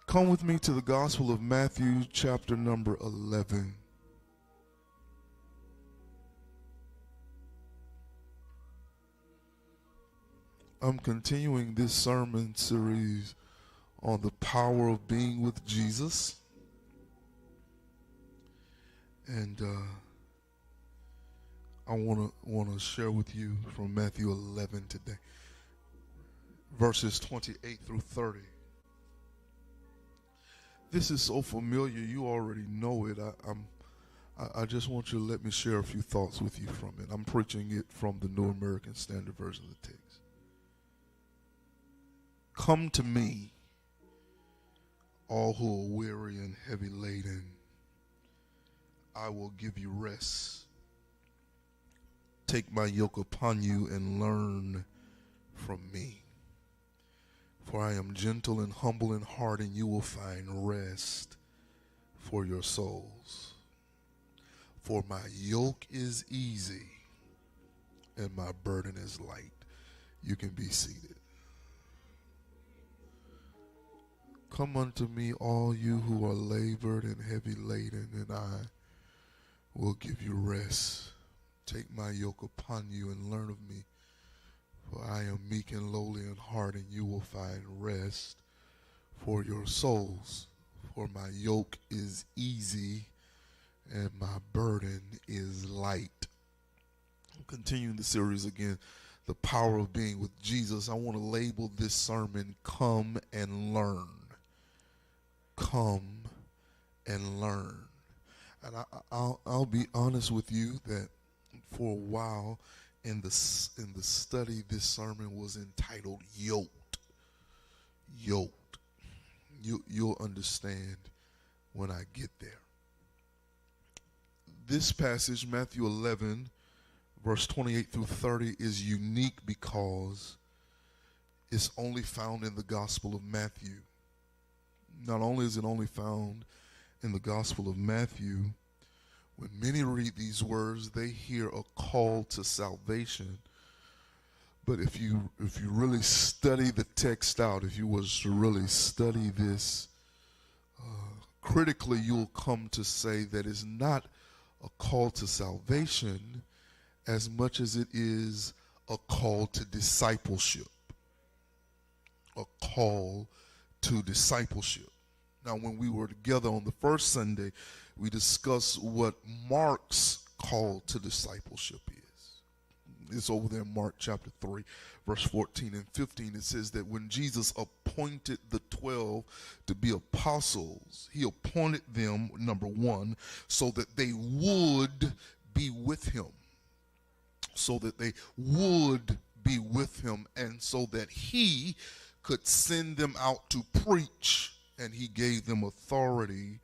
Come with me to the Gospel of Matthew, chapter number 11. I'm continuing this sermon series on the power of being with Jesus. And I want to share with you from Matthew 11 today, verses 28 through 30. This is so familiar, you already know it. I just want you to let me share a few thoughts with you from it. I'm preaching it from the New American Standard Version of the text. Come to me, all who are weary and heavy laden. I will give you rest. Take my yoke upon you and learn from me. For I am gentle and humble in heart, and you will find rest for your souls. For my yoke is easy and my burden is light. You can be seated. Come unto me, all you who are labored and heavy laden, and I will give you rest. Take my yoke upon you and learn of me. For I am meek and lowly in heart, and you will find rest for your souls. For my yoke is easy and my burden is light. I'm continuing the series again, the power of being with Jesus. I want to label this sermon, Come and Learn. Come and learn. And I'll be honest with you that for a while in the study, this sermon was entitled Yoked. Yoked. You'll understand when I get there. This passage, Matthew 11, verse 28 through 30, is unique because it's only found in the Gospel of Matthew. Not only is it only found in the Gospel of Matthew, when many read these words, they hear a call to salvation. But if you really study the text out, if you was to really study this critically, you'll come to say that it's not a call to salvation as much as it is a call to discipleship. A call to discipleship. Now, when we were together on the first Sunday, we discussed what Mark's call to discipleship is. It's over there in Mark chapter 3, verse 14 and 15. It says that when Jesus appointed the 12 to be apostles, he appointed them, number one, so that they would be with him. So that they would be with him, and so that he could send them out to preach, and he gave them authority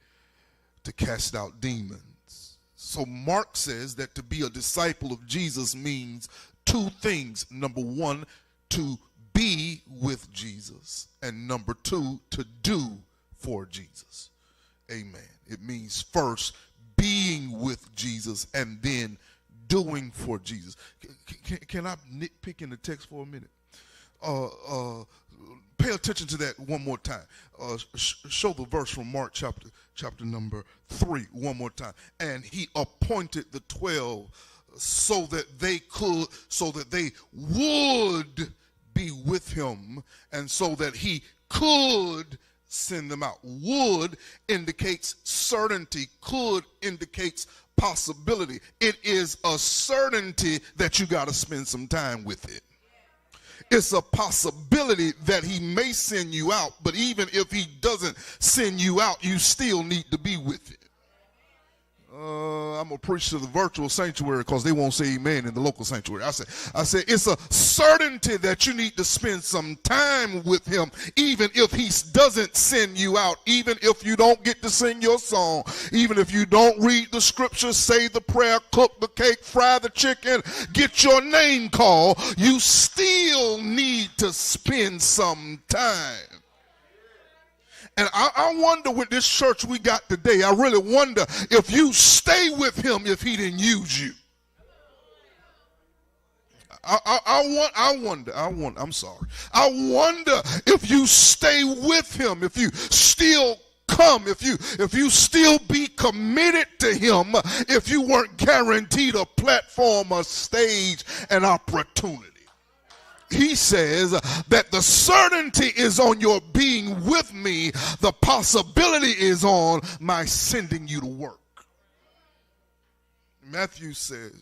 to cast out demons. So Mark says that to be a disciple of Jesus means two things. Number one, to be with Jesus, and number two, to do for Jesus. Amen. It means first being with Jesus and then doing for Jesus. Can I nitpick in the text for a minute? Pay attention to that one more time. Show the verse from Mark chapter number 3 one more time. And he appointed the 12 so that they would be with him, and so that he could send them out. Would indicates certainty. Could indicates possibility. It is a certainty that you got to spend some time with it. It's a possibility that he may send you out, but even if he doesn't send you out, you still need to be with it. I'm going to preach to the virtual sanctuary because they won't say amen in the local sanctuary. I say it's a certainty that you need to spend some time with him, even if he doesn't send you out, even if you don't get to sing your song, even if you don't read the scriptures, say the prayer, cook the cake, fry the chicken, get your name called, you still need to spend some time. And I wonder with this church we got today, I really wonder if you stay with him if he didn't use you. I wonder if you stay with him, if you still come, if you still be committed to him, if you weren't guaranteed a platform, a stage, an opportunity. He says that the certainty is on your being with me. The possibility is on my sending you to work.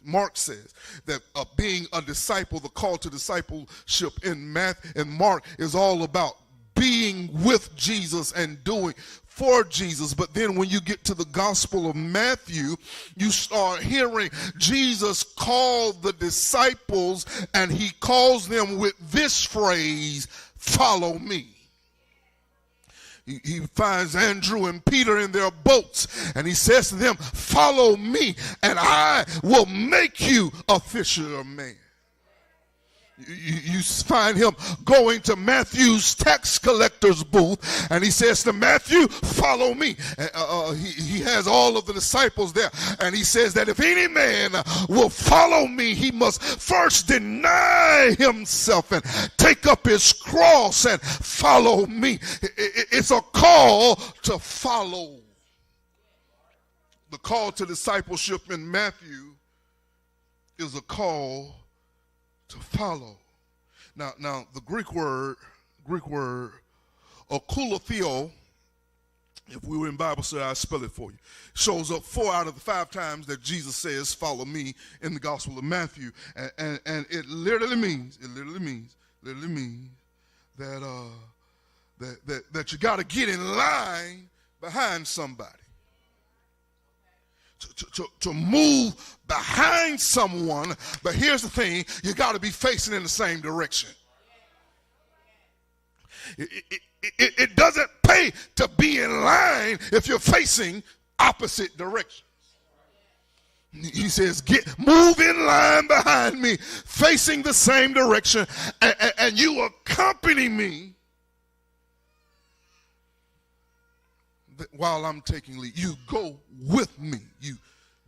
Mark says that being a disciple, the call to discipleship in Mark is all about being with Jesus and doing for Jesus. But then when you get to the Gospel of Matthew, you start hearing Jesus call the disciples, and he calls them with this phrase, follow me. He finds Andrew and Peter in their boats, and he says to them, follow me, and I will make you a fisher of men. You find him going to Matthew's tax collector's booth, and he says to Matthew, follow me. He has all of the disciples there, and he says that if any man will follow me, he must first deny himself and take up his cross and follow me. It's a call to follow. The call to discipleship in Matthew is a call to follow. Now the Greek word okulotheo, if we were in Bible study, I'll spell it for you, shows up 4 out of the 5 times that Jesus says follow me in the Gospel of Matthew, and it literally means that you got to get in line behind somebody. To move behind someone, but here's the thing, you got to be facing in the same direction. It doesn't pay to be in line if you're facing opposite directions. He says, move in line behind me, facing the same direction, and you accompany me while I'm taking lead. You go with me. You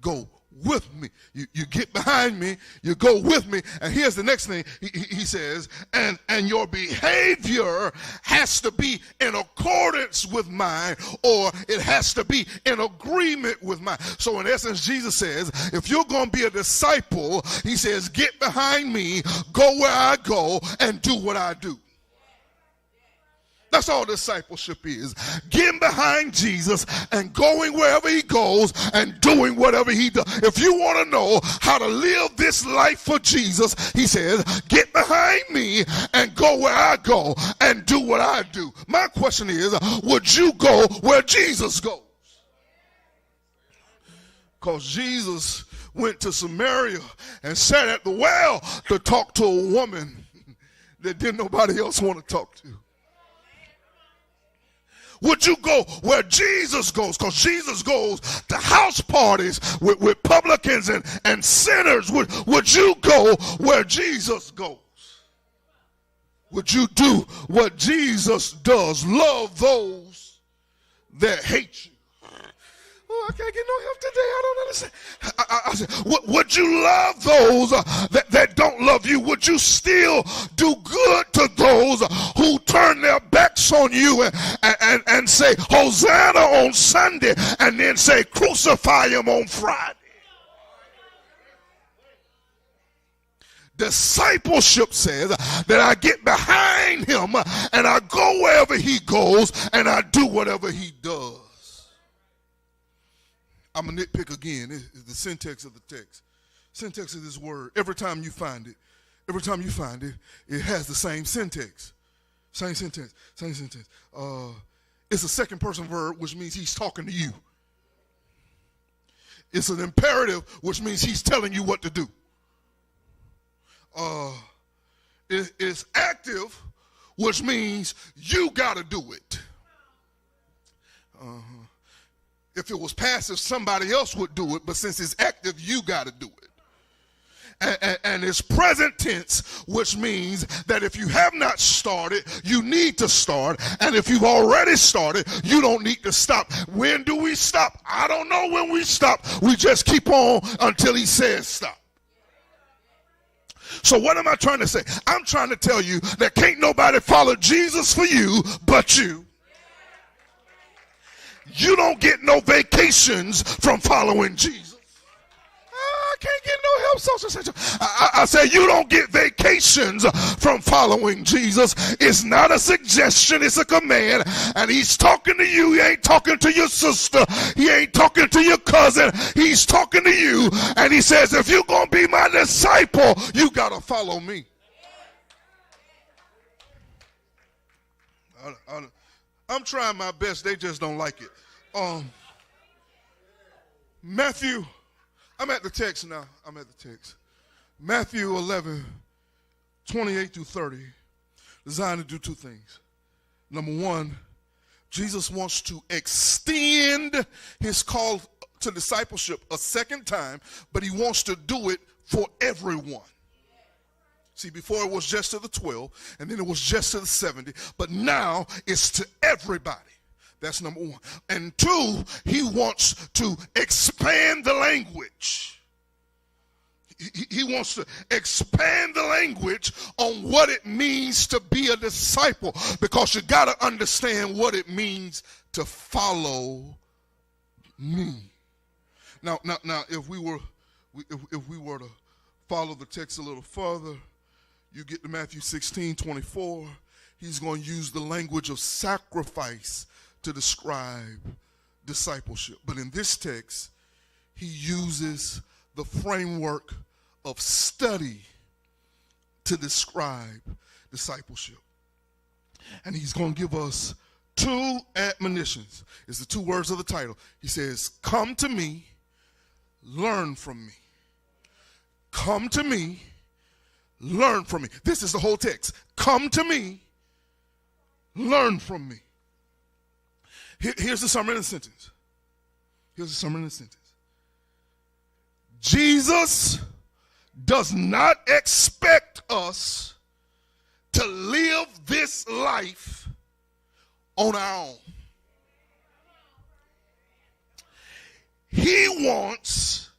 go with me. You get behind me. You go with me. And here's the next thing. He says, and your behavior has to be in accordance with mine, or it has to be in agreement with mine. So in essence, Jesus says, if you're going to be a disciple, he says, get behind me, go where I go, and do what I do. That's all discipleship is. Getting behind Jesus and going wherever he goes and doing whatever he does. If you want to know how to live this life for Jesus, he says, get behind me and go where I go and do what I do. My question is, would you go where Jesus goes? Because Jesus went to Samaria and sat at the well to talk to a woman that didn't nobody else want to talk to. Would you go where Jesus goes? Because Jesus goes to house parties with publicans and sinners. Would you go where Jesus goes? Would you do what Jesus does? Love those that hate you. Oh, I can't get no help today. I don't understand. I said, would you love those that don't love you? Would you still do good to those who turn their backs on you and say Hosanna on Sunday and then say crucify him on Friday? Discipleship says that I get behind him and I go wherever he goes and I do whatever he does. I'm a nitpick again. It's the syntax of the text. Syntax of this word, every time you find it, it has the same syntax. Same syntax. It's a second person verb, which means he's talking to you. It's an imperative, which means he's telling you what to do. It's active, which means you got to do it. If it was passive, somebody else would do it, but since it's active, you got to do it. And it's present tense, which means that if you have not started, you need to start. And if you've already started, you don't need to stop. When do we stop? I don't know when we stop. We just keep on until he says stop. So what am I trying to say? I'm trying to tell you that can't nobody follow Jesus for you but you. You don't get no vacations from following Jesus. I can't get no help, social center. I say you don't get vacations from following Jesus. It's not a suggestion, it's a command. And he's talking to you. He ain't talking to your sister. He ain't talking to your cousin. He's talking to you. And he says, if you're going to be my disciple, you got to follow me. I'm trying my best. They just don't like it. Matthew. I'm at the text now. I'm at the text. Matthew 11, 28 through 30, designed to do two things. Number one, Jesus wants to extend his call to discipleship a second time, but he wants to do it for everyone. See, before it was just to the 12, and then it was just to the 70, but now it's to everybody. That's number one. And two, he wants to expand the language. He wants to expand the language on what it means to be a disciple, because you got to understand what it means to follow me. Now, if we were to follow the text a little further, you get to Matthew 16:24. He's going to use the language of sacrifice to describe discipleship. But in this text, he uses the framework of study to describe discipleship. And he's going to give us two admonitions. It's the two words of the title. He says, come to me, learn from me. Come to me, learn from me. This is the whole text. Come to me, learn from me. Here's the summary of the sentence. Here's the summary of the sentence. Jesus does not expect us to live this life on our own. He wants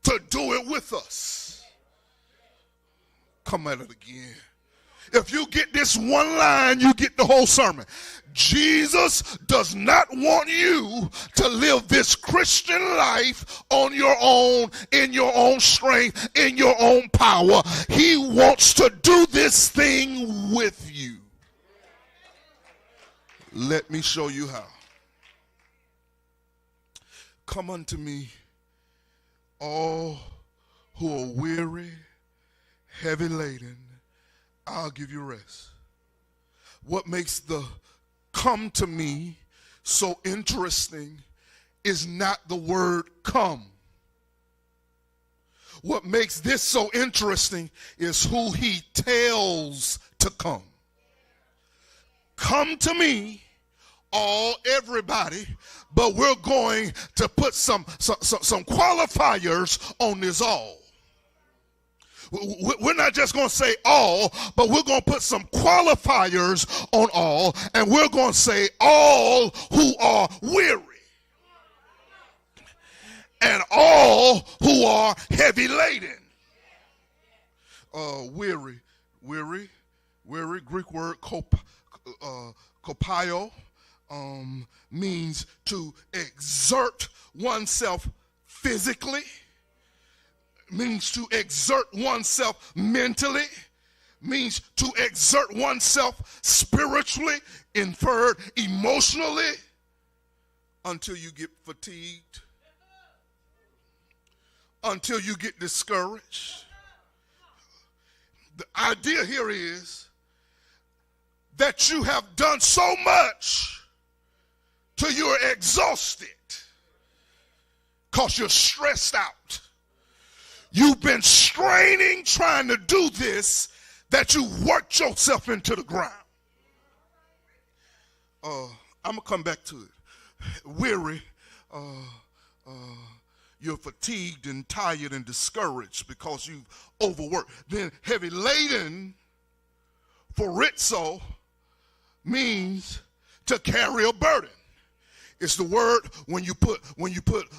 to do it with us. Come at it again. If you get this one line, you get the whole sermon. Jesus does not want you to live this Christian life on your own, in your own strength, in your own power. He wants to do this thing with you. Let me show you how. Come unto me, all who are weary, heavy laden, I'll give you rest. What makes the come to me so interesting is not the word come. What makes this so interesting is who he tells to come. Come to me, everybody, but we're going to put some qualifiers on this all. We're not just going to say all, but we're going to put some qualifiers on all, and we're going to say all who are weary and all who are heavy laden. Weary, Greek word kopio, means to exert oneself physically, means to exert oneself mentally, means to exert oneself spiritually, inferred emotionally, until you get fatigued, until you get discouraged. The idea here is that you have done so much till you're exhausted because you're stressed out. You've been straining trying to do this that you worked yourself into the ground. I'm going to come back to it. Weary, you're fatigued and tired and discouraged because you've overworked. Then heavy laden, foritzo, means to carry a burden. It's the word when you put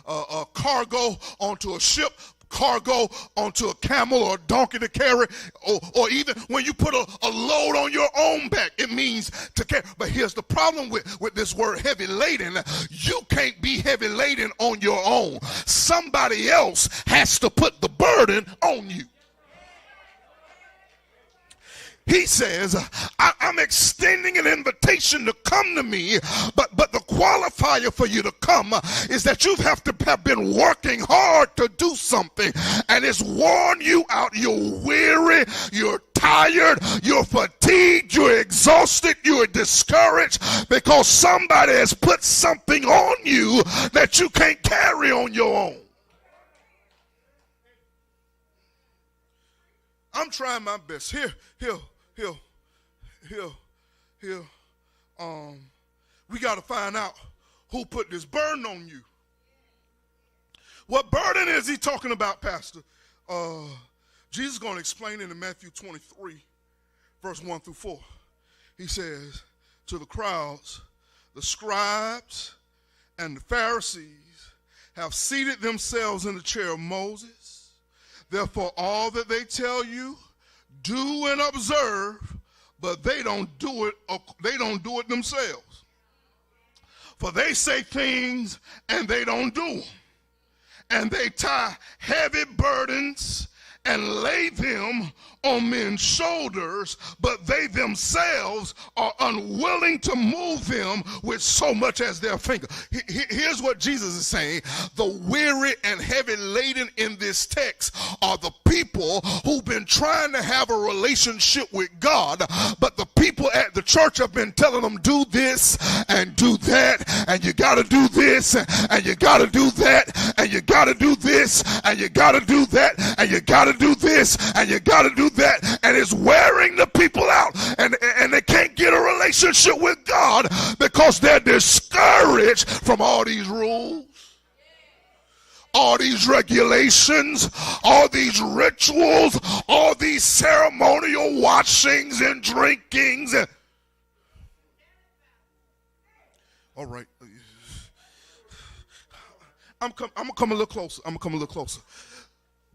a cargo onto a ship. cargo onto a camel or a donkey to carry, or even when you put a load on your own back, it means to carry. But here's the problem with this word heavy laden. You can't be heavy laden on your own. Somebody else has to put the burden on you. He says, I'm extending an invitation to come to me, but the qualifier for you to come is that you have to have been working hard to do something, and it's worn you out. You're weary, you're tired, you're fatigued, you're exhausted, you're discouraged because somebody has put something on you that you can't carry on your own. I'm trying my best. We got to find out who put this burden on you. What burden is he talking about, Pastor? Jesus is going to explain it in Matthew 23, verse 1 through 4. He says to the crowds, the scribes and the Pharisees have seated themselves in the chair of Moses. Therefore, all that they tell you, do and observe, but they don't do it themselves. For they say things and they don't do them. And they tie heavy burdens and lay them on men's shoulders, but they themselves are unwilling to move them with so much as their finger. Here's what Jesus is saying. The weary and heavy laden in this text are the people who've been trying to have a relationship with God, but the people at the church have been telling them, do this and do that, and you got to do this, and you got to do that, and you got to do this, and you got to do that, and you got to do this, and you got to do that, and it's wearing the people out, and they can't get a relationship with God because they're discouraged from all these rules, all these regulations, all these rituals, all these ceremonial washings and drinkings. All right. I'm gonna come a little closer.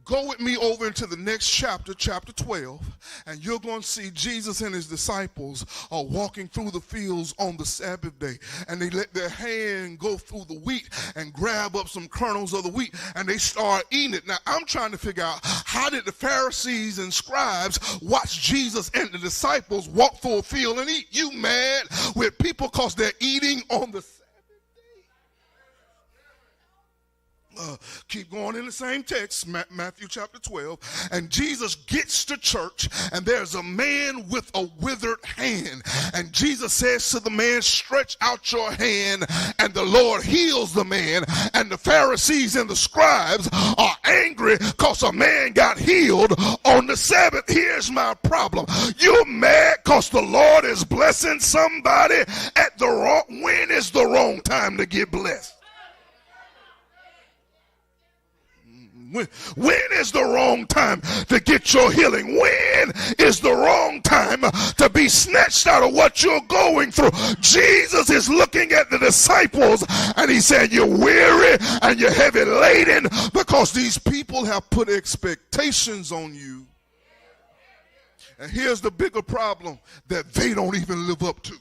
Go with me over into the next chapter, chapter 12, and you're going to see Jesus and his disciples are walking through the fields on the Sabbath day, and they let their hand go through the wheat and grab up some kernels of the wheat, and they start eating it. Now, I'm trying to figure out, how did the Pharisees and scribes watch Jesus and the disciples walk through a field and eat? You mad with people because they're eating on the Sabbath? Keep going in the same text, Matthew chapter 12, and Jesus gets to church, and there's a man with a withered hand, and Jesus says to the man, stretch out your hand, and the Lord heals the man. And the Pharisees and the scribes are angry because a man got healed on the Sabbath. Here's my problem. You're mad because the Lord is blessing somebody at the wrong. When is the wrong time to get blessed? When is the wrong time to get your healing? When is the wrong time to be snatched out of what you're going through? Jesus is looking at the disciples and he said, you're weary and you're heavy laden because these people have put expectations on you. And here's the bigger problem that they don't even live up to.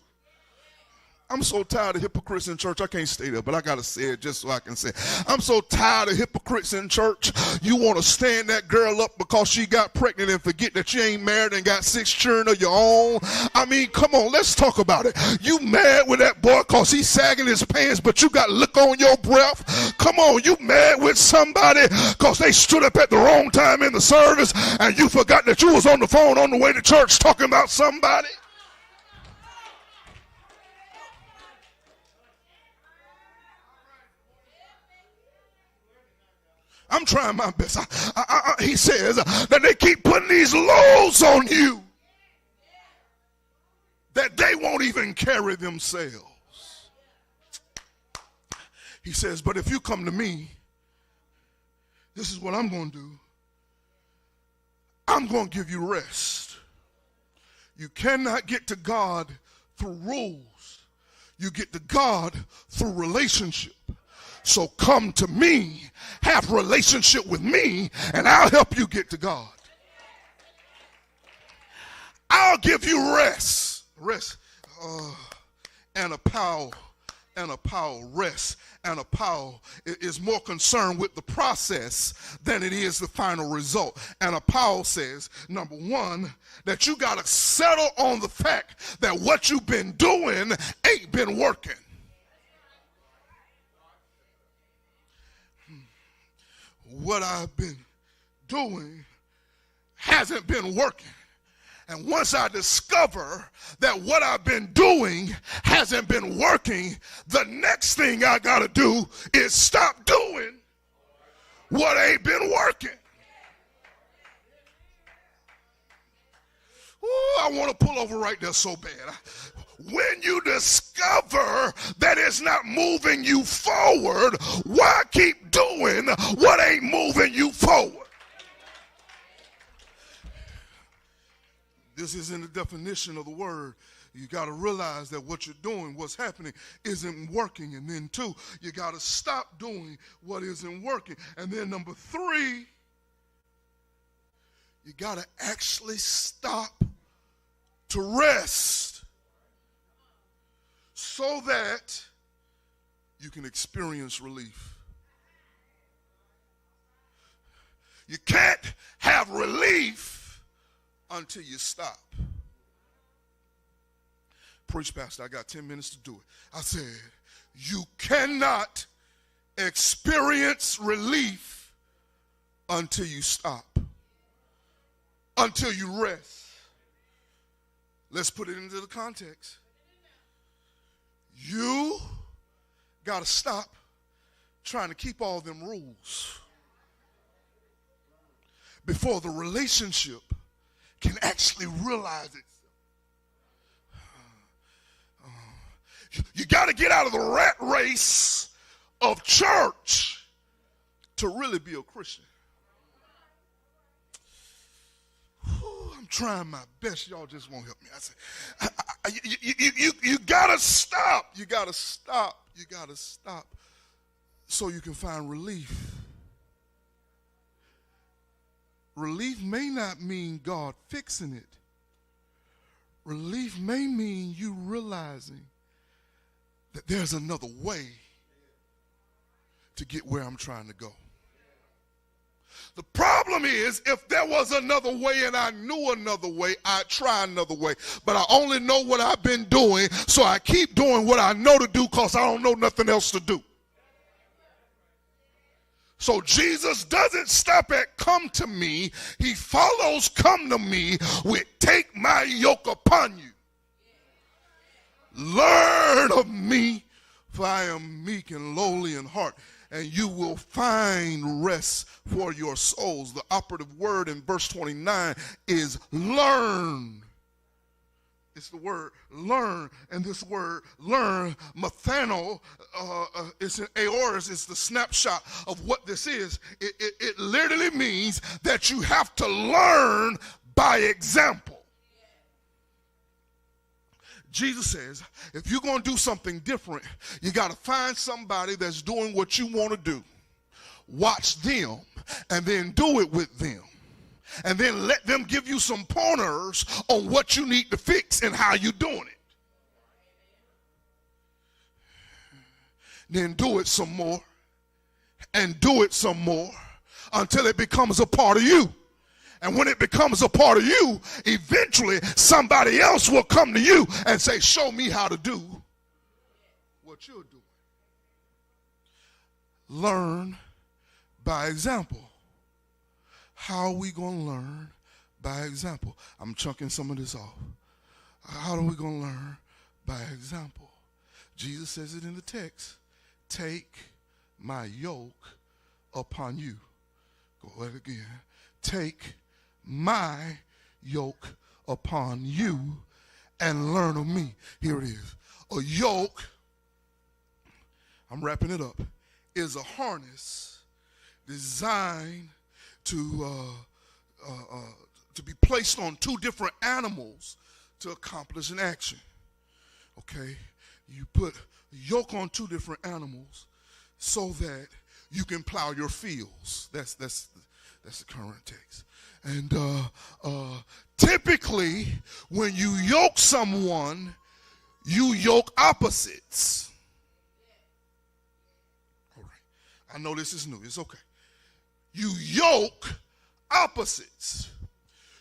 I'm so tired of hypocrites in church. I can't stay there, but I got to say it just so I can say it. I'm so tired of hypocrites in church. You want to stand that girl up because she got pregnant and forget that you ain't married and got 6 children of your own. I mean, come on, let's talk about it. You mad with that boy because he's sagging his pants, but you got lick on your breath? Come on, you mad with somebody because they stood up at the wrong time in the service and you forgot that you was on the phone on the way to church talking about somebody? I'm trying my best. He says that they keep putting these loads on you that they won't even carry themselves. He says, but if you come to me, this is what I'm going to do. I'm going to give you rest. You cannot get to God through rules. You get to God through relationship. So come to me, have relationship with me, and I'll help you get to God. I'll give you rest. And a power rest and a power is more concerned with the process than it is the final result. And a power says, number one, that you got to settle on the fact that what you've been doing ain't been working. What I've been doing hasn't been working. And once I discover that what I've been doing hasn't been working, the next thing I got to do is stop doing what ain't been working. Ooh, I want to pull over right there so bad. When you discover that it's not moving you forward, why keep doing what ain't moving you forward? This is in the definition of the word. You got to realize that what you're doing, what's happening, isn't working. And then two, you got to stop doing what isn't working. And then number three, you got to actually stop to rest so that you can experience relief. You can't have relief until you stop. Preach, Pastor, I got 10 minutes to do it. I said, you cannot experience relief until you stop, until you rest. Let's put it into the context. You got to stop trying to keep all them rules before the relationship can actually realize it. You got to get out of the rat race of church to really be a Christian. I'm trying my best. Y'all just won't help me. I say, you got to stop. You got to stop. You got to stop so you can find relief. Relief may not mean God fixing it. Relief may mean you realizing that there's another way to get where I'm trying to go. The problem is, if there was another way and I knew another way, I'd try another way. But I only know what I've been doing, so I keep doing what I know to do because I don't know nothing else to do. So Jesus doesn't stop at come to me. He follows come to me with take my yoke upon you. Learn of me, for I am meek and lowly in heart, and you will find rest for your souls. The operative word in verse 29 is learn. It's the word learn, and this word learn, mathano, it's an aorist, it's the snapshot of what this is. It literally means that you have to learn by example. Jesus says, if you're going to do something different, you got to find somebody that's doing what you want to do. Watch them, and then do it with them. And then let them give you some pointers on what you need to fix and how you're doing it. Then do it some more and do it some more until it becomes a part of you. And when it becomes a part of you, eventually somebody else will come to you and say, show me how to do what you're doing. Learn by example. How are we going to learn? By example. I'm chunking some of this off. How are we going to learn? By example. Jesus says it in the text. Take my yoke upon you. Go ahead again. Take my yoke upon you and learn of me. Here it is. A yoke, I'm wrapping it up, is a harness designed to be placed on two different animals to accomplish an action. Okay, you put a yoke on two different animals so that you can plow your fields. That's the current text. And typically, when you yoke someone, you yoke opposites. All right. I know this is new. It's okay. You yoke opposites.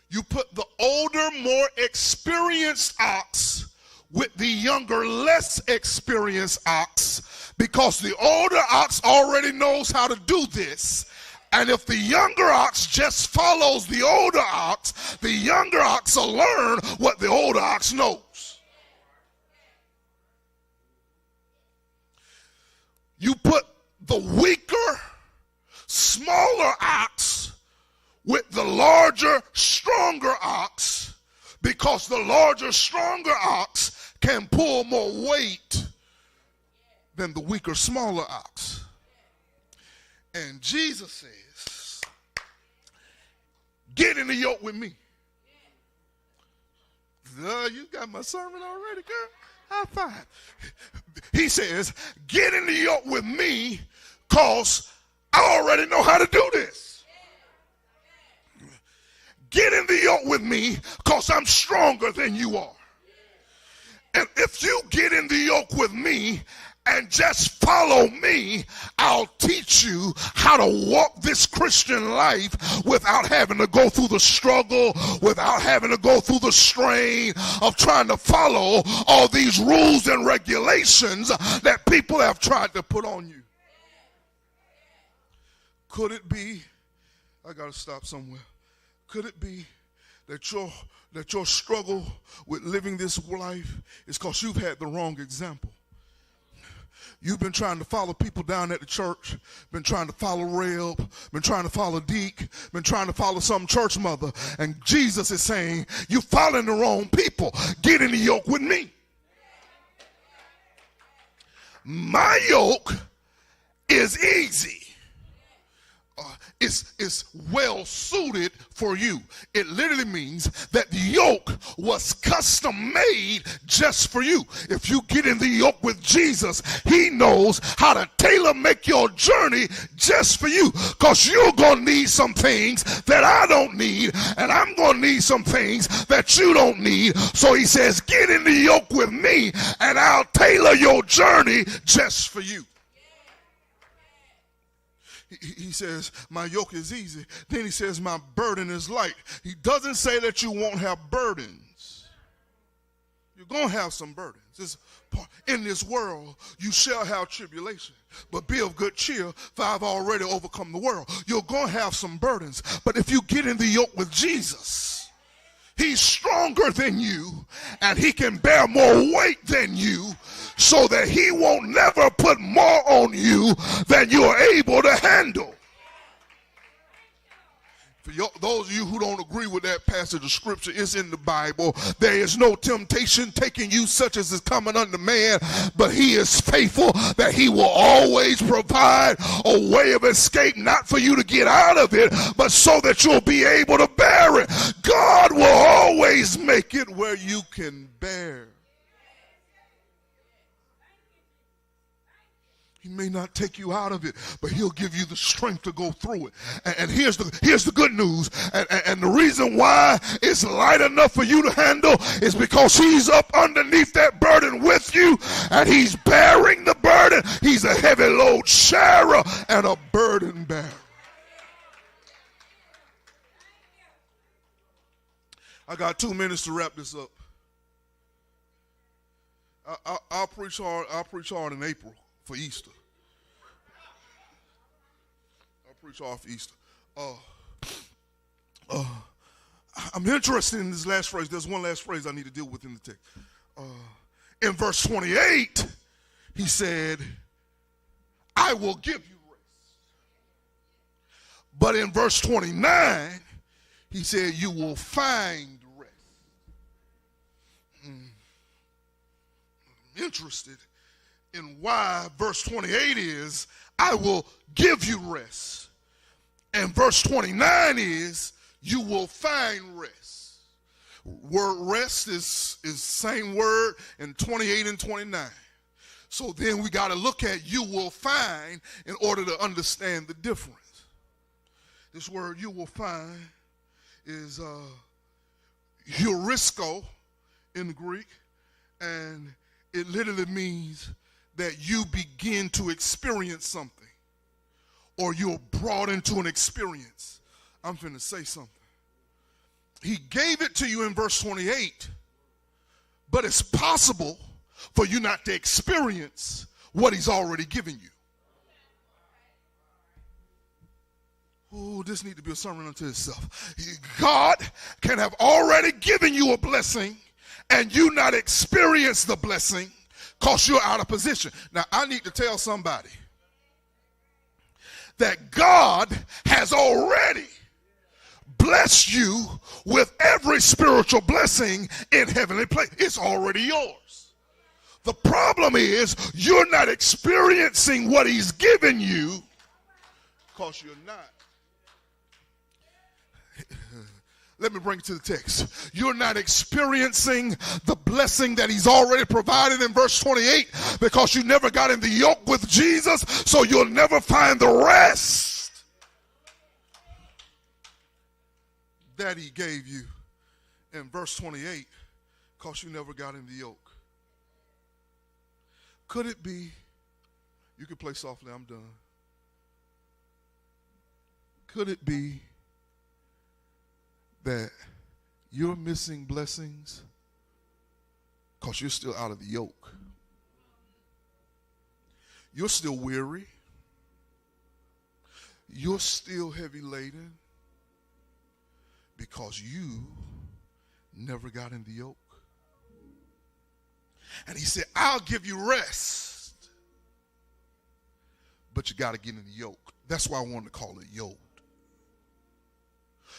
You put the older, more experienced ox with the younger, less experienced ox, because the older ox already knows how to do this. And if the younger ox just follows the older ox, the younger ox will learn what the older ox knows. You put the weaker, smaller ox with the larger, stronger ox, because the larger, stronger ox can pull more weight than the weaker, smaller ox. And Jesus says, get in the yoke with me. You got my sermon already, girl. High five. He says, get in the yoke with me, because I already know how to do this. Get in the yoke with me, because I'm stronger than you are. And if you get in the yoke with me and just follow me, I'll teach you how to walk this Christian life without having to go through the struggle, without having to go through the strain of trying to follow all these rules and regulations that people have tried to put on you. Could it be, I got to stop somewhere. Could it be that your struggle with living this life is because you've had the wrong example? You've been trying to follow people down at the church, been trying to follow Reb, been trying to follow Deke, been trying to follow some church mother, and Jesus is saying, you're following the wrong people. Get in the yoke with me. My yoke is easy. It's well suited for you. It literally means that the yoke was custom made just for you. If you get in the yoke with Jesus, he knows how to tailor make your journey just for you, because you're going to need some things that I don't need, and I'm going to need some things that you don't need. So he says, get in the yoke with me and I'll tailor your journey just for you. He says, my yoke is easy. Then he says, my burden is light. He doesn't say that you won't have burdens. You're going to have some burdens. In this world, you shall have tribulation. But be of good cheer, for I've already overcome the world. You're going to have some burdens. But if you get in the yoke with Jesus, he's stronger than you, and he can bear more weight than you, so that he won't never put more on you than you're able to handle. For those of you who don't agree with that passage of scripture, it's in the Bible. There is no temptation taking you such as is coming unto man, but he is faithful that he will always provide a way of escape, not for you to get out of it, but so that you'll be able to bear it. God will always make it where you can bear. He may not take you out of it, but he'll give you the strength to go through it. And here's the good news. And the reason why it's light enough for you to handle is because he's up underneath that burden with you, and he's bearing the burden. He's a heavy load sharer and a burden bearer. I got 2 minutes to wrap this up. I'll preach hard in April for Easter. I'll preach hard for Easter. I'm interested in this last phrase. There's one last phrase I need to deal with in the text. In verse 28, he said, I will give you rest. But in verse 29, he said, you will find rest. I'm interested in why verse 28 is, I will give you rest. And verse 29 is, you will find rest. Word rest is same word in 28 and 29. So then we got to look at you will find in order to understand the difference. This word you will find is eurisko in the Greek, and it literally means that you begin to experience something, or you're brought into an experience. I'm finna say something. He gave it to you in verse 28, but it's possible for you not to experience what he's already given you. Oh, this needs to be a sermon unto itself. God can have already given you a blessing and you not experience the blessing because you're out of position. Now, I need to tell somebody that God has already blessed you with every spiritual blessing in heavenly place. It's already yours. The problem is you're not experiencing what he's given you because you're not. Let me bring it to the text. You're not experiencing the blessing that he's already provided in verse 28 because you never got in the yoke with Jesus, so you'll never find the rest that he gave you in verse 28 because you never got in the yoke. Could it be, you can play softly, I'm done. Could it be that you're missing blessings because you're still out of the yoke? You're still weary. You're still heavy laden because you never got in the yoke. And he said, I'll give you rest, but you got to get in the yoke. That's why I wanted to call it yoke.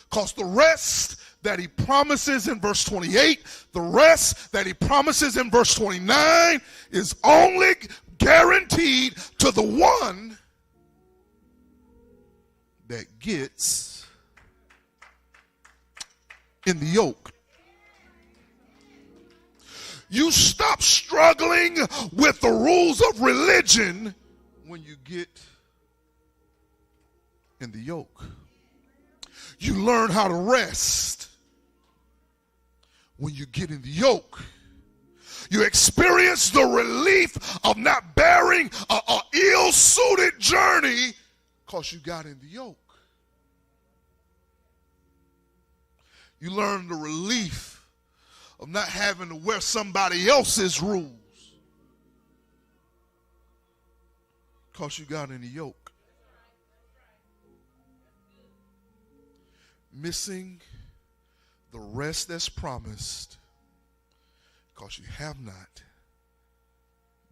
Because the rest that he promises in verse 28, the rest that he promises in verse 29 is only guaranteed to the one that gets in the yoke. You stop struggling with the rules of religion when you get in the yoke. You learn how to rest when you get in the yoke. You experience the relief of not bearing an ill-suited journey because you got in the yoke. You learn the relief of not having to wear somebody else's rules because you got in the yoke. Missing the rest that's promised because you have not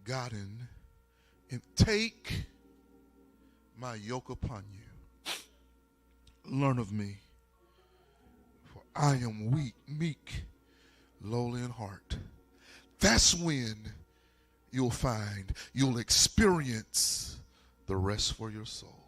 gotten and take my yoke upon you. Learn of me, for I am weak, meek, lowly in heart. That's when you'll experience the rest for your soul.